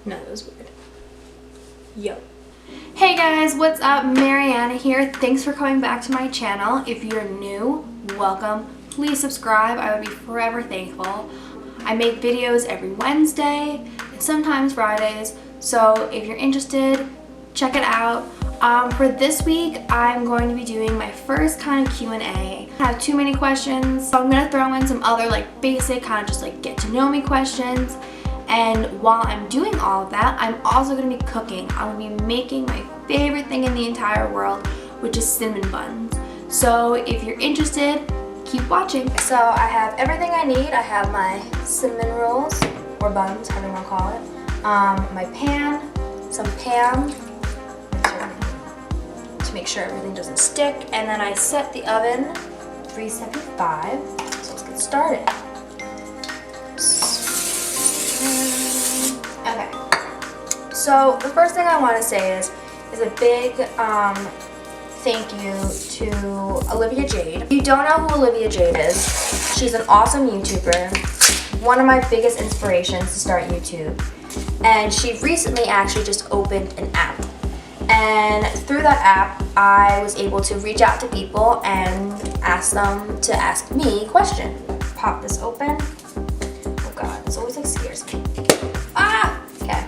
No, that was weird. Yo. Hey guys, what's up? Mariana here. Thanks for coming back to my channel. If you're new, welcome. Please subscribe. I would be forever thankful. I make videos every Wednesday and sometimes Fridays. So if you're interested, check it out. For this week, I'm going to be doing my first kind of Q&A. I have too many questions, so I'm going to throw in some other like basic kind of just like get to know me questions. And while I'm doing all of that, I'm also going to be cooking. I'm going to be making my favorite thing in the entire world, which is cinnamon buns. So if you're interested, keep watching. So I have everything I need. I have my cinnamon rolls, or buns, however you want to call it. My pan, some Pam, to make sure everything doesn't stick. And then I set the oven 375. So let's get started. Okay, so the first thing I want to say is a big thank you to Olivia Jade. If you don't know who Olivia Jade is, she's an awesome YouTuber, one of my biggest inspirations to start YouTube. And she recently actually just opened an app. And through that app, I was able to reach out to people and ask them to ask me questions. Pop this open. Oh God, this always like scares me. Ah! Okay.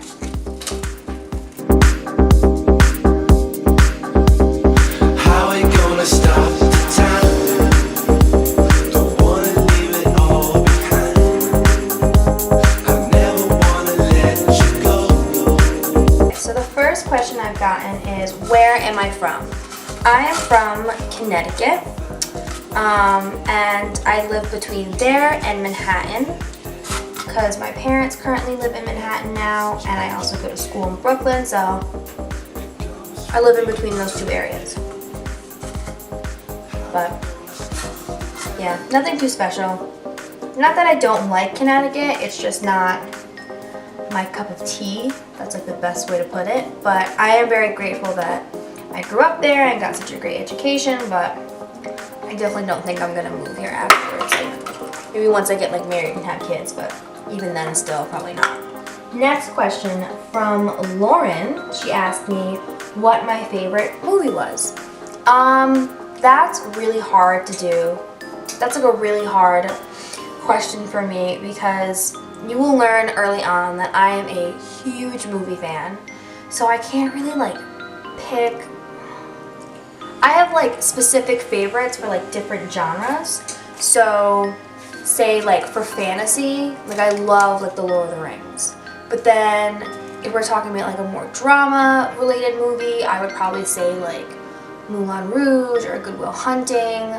How we gonna stop the time? Don't wanna leave it all behind. I never wanna let you go. So the first question I've gotten is, where am I from? I am from Connecticut, and I live between there and Manhattan, because my parents currently live in Manhattan now, and I also go to school in Brooklyn, so I live in between those two areas. But yeah, nothing too special. Not that I don't like Connecticut, it's just not my cup of tea. That's like the best way to put it. But I am very grateful that I grew up there and got such a great education, but I definitely don't think I'm gonna move here afterwards. Like, maybe once I get like married and have kids, but even then still probably not. Next question from Lauren. She asked me what my favorite movie was. That's really hard to do. That's like a really hard question for me, because you will learn early on that I am a huge movie fan. So I can't really like pick. I have like specific favorites for like different genres. So say like for fantasy, like I love like the Lord of the Rings. But then if we're talking about like a more drama related movie, I would probably say like Moulin Rouge or Good Will Hunting.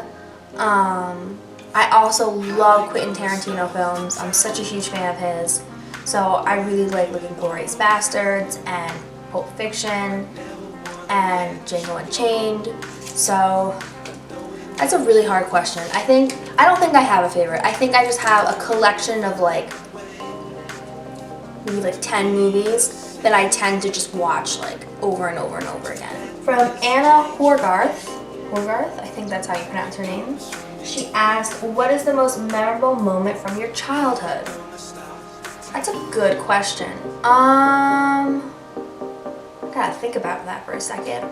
I also love Quentin Tarantino films. I'm such a huge fan of his. So I really like Inglourious Bastards and Pulp Fiction and Django Unchained. So that's a really hard question. I don't think I have a favorite. I think I just have a collection of like maybe like 10 movies that I tend to just watch like over and over and over again. From Anna Horgarth, I think that's how you pronounce her name. She asked, what is the most memorable moment from your childhood? That's a good question. I gotta think about that for a second.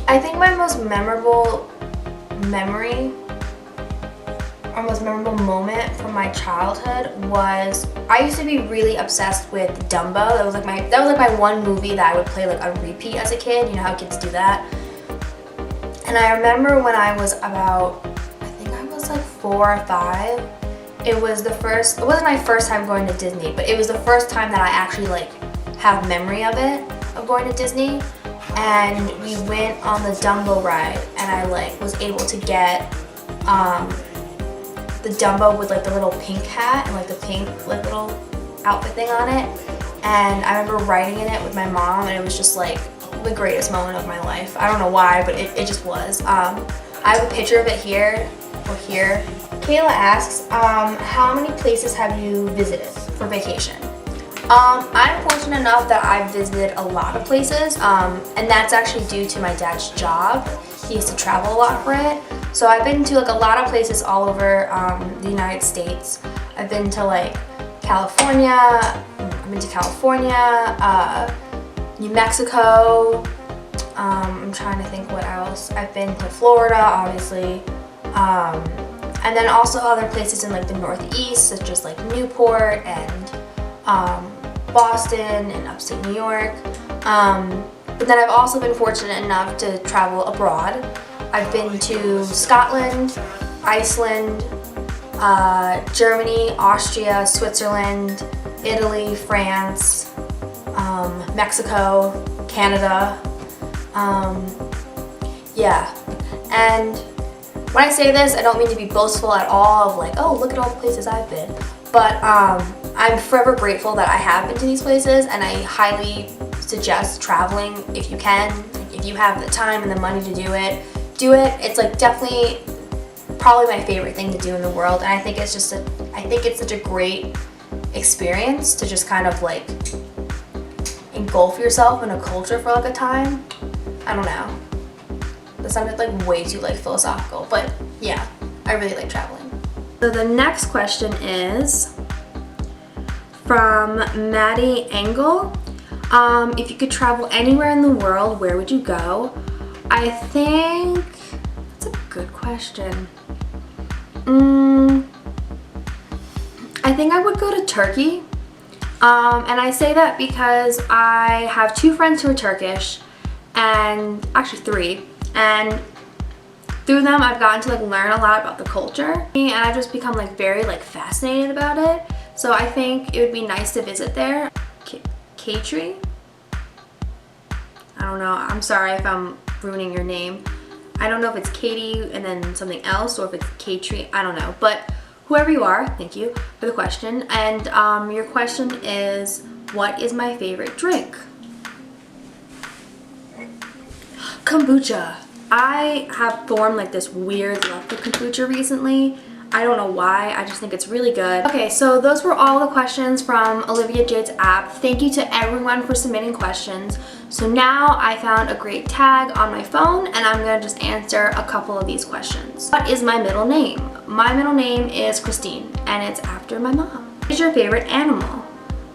I think my most memorable memory or most memorable moment from my childhood was, I used to be really obsessed with Dumbo. That was like my one movie that I would play like on repeat as a kid. You know how kids do that. And I remember when I was about, I think I was like 4 or 5. It wasn't my first time going to Disney, but it was the first time that I actually like have memory of it, of going to Disney. And we went on the Dumbo ride, and I like was able to get the Dumbo with like the little pink hat and like the pink like little outfit thing on it. And I remember riding in it with my mom, and it was just like the greatest moment of my life. I don't know why, but it just was. I have a picture of it here or here. Kayla asks, how many places have you visited for vacation? I'm fortunate enough that I've visited a lot of places, and that's actually due to my dad's job. He used to travel a lot for it. So I've been to like a lot of places all over the United States. I've been to like California. I've been to California, New Mexico. I'm trying to think what else. I've been to Florida, obviously. And then also other places in like the Northeast, such as like Newport and Boston and upstate New York. But then I've also been fortunate enough to travel abroad. I've been to Scotland, Iceland, Germany, Austria, Switzerland, Italy, France, Mexico, Canada. Yeah, and when I say this, I don't mean to be boastful at all of like, oh, look at all the places I've been. But I'm forever grateful that I have been to these places, and I highly suggest traveling if you can. If you have the time and the money to do it, do it. It's like definitely probably my favorite thing to do in the world, and I think it's just I think it's such a great experience to just kind of like engulf yourself in a culture for like a time. I don't know. That sounded like way too like philosophical, but yeah, I really like traveling. So the next question is from Maddie Engel. If you could travel anywhere in the world, where would you go? I think that's a good question. I think I would go to Turkey. And I say that because I have 2 friends who are Turkish, and actually 3. And through them, I've gotten to like learn a lot about the culture, and I've just become like very like fascinated about it. So I think it would be nice to visit there. Katri? I don't know. I'm sorry if I'm ruining your name. I don't know if it's Katie and then something else, or if it's Katri. I don't know. But whoever you are, thank you for the question. And your question is, what is my favorite drink? Kombucha. I have formed like this weird love for kombucha recently. I don't know why, I just think it's really good. Okay, so those were all the questions from Olivia Jade's app. Thank you to everyone for submitting questions. So now I found a great tag on my phone, and I'm gonna just answer a couple of these questions. What is my middle name? My middle name is Christine, and it's after my mom. What is your favorite animal?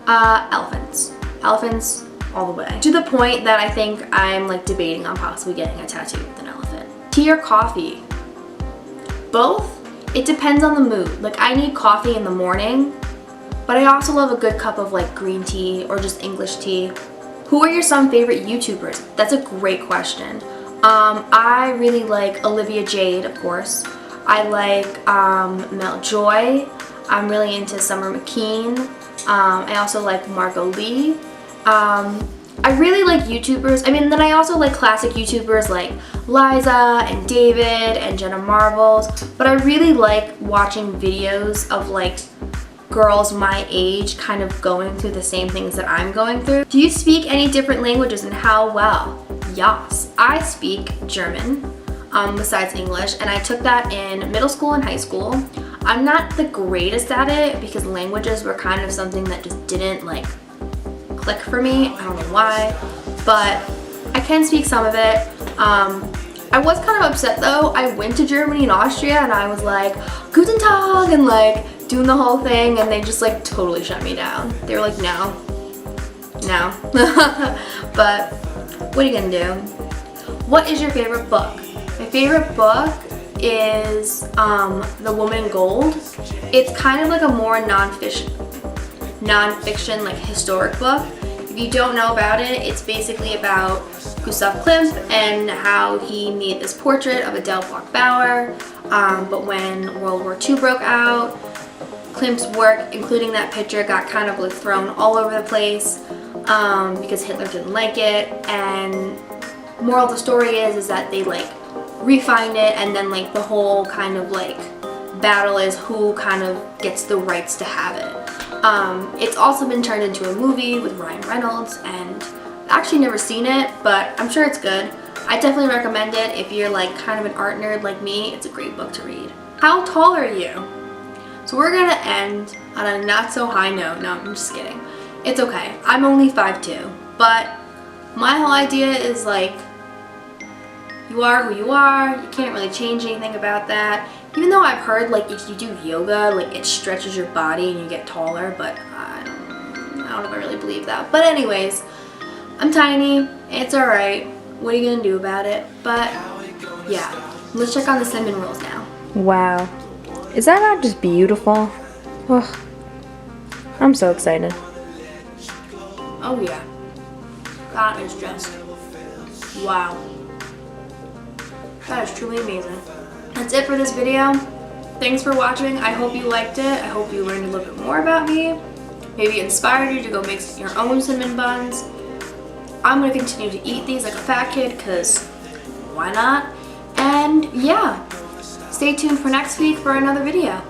Elephants. Elephants all the way. To the point that I think I'm like debating on possibly getting a tattoo with an elephant. Tea or coffee? Both. It depends on the mood. Like I need coffee in the morning, but I also love a good cup of like green tea or just English tea. Who are your some favorite YouTubers? That's a great question. I really like Olivia Jade, of course. I like Mel Joy. I'm really into Summer McKeen. I also like Margot Lee. I really like YouTubers. I mean, then I also like classic YouTubers like Liza and David and Jenna Marbles, but I really like watching videos of like girls my age kind of going through the same things that I'm going through. Do you speak any different languages, and how well? Yes, I speak German, besides English, and I took that in middle school and high school. I'm not the greatest at it because languages were kind of something that just didn't like click for me. I don't know why, but I can speak some of it. I was kind of upset though. I went to Germany and Austria and I was like, Guten Tag, and like doing the whole thing, and they just like totally shut me down. They were like, no. But what are you gonna do? What is your favorite book? My favorite book is The Woman in Gold. It's kind of like a more non-fiction like historic book. If you don't know about it, it's basically about Gustav Klimt and how he made this portrait of Adele Bloch-Bauer, but when World War II broke out, Klimt's work, including that picture, got kind of like thrown all over the place because Hitler didn't like it, and moral of the story is that they like refined it, and then like the whole kind of like battle is who kind of gets the rights to have it. It's also been turned into a movie with Ryan Reynolds, and I've actually never seen it, but I'm sure it's good. I definitely recommend it if you're like kind of an art nerd like me. It's a great book to read. How tall are you? So we're gonna end on a not so high note. No, I'm just kidding. It's okay. I'm only 5'2", but my whole idea is like, you are who you are. You can't really change anything about that. Even though I've heard like if you do yoga, like it stretches your body and you get taller, but I don't know if I really believe that. But anyways, I'm tiny, it's alright. What are you gonna do about it? But yeah, let's check on the cinnamon rolls now. Wow. Is that not just beautiful? Ugh. I'm so excited. Oh yeah, that is just, wow. That is truly amazing. That's it for this video. Thanks for watching. I hope you liked it. I hope you learned a little bit more about me. Maybe inspired you to go make your own cinnamon buns. I'm gonna continue to eat these like a fat kid because why not? And yeah, stay tuned for next week for another video.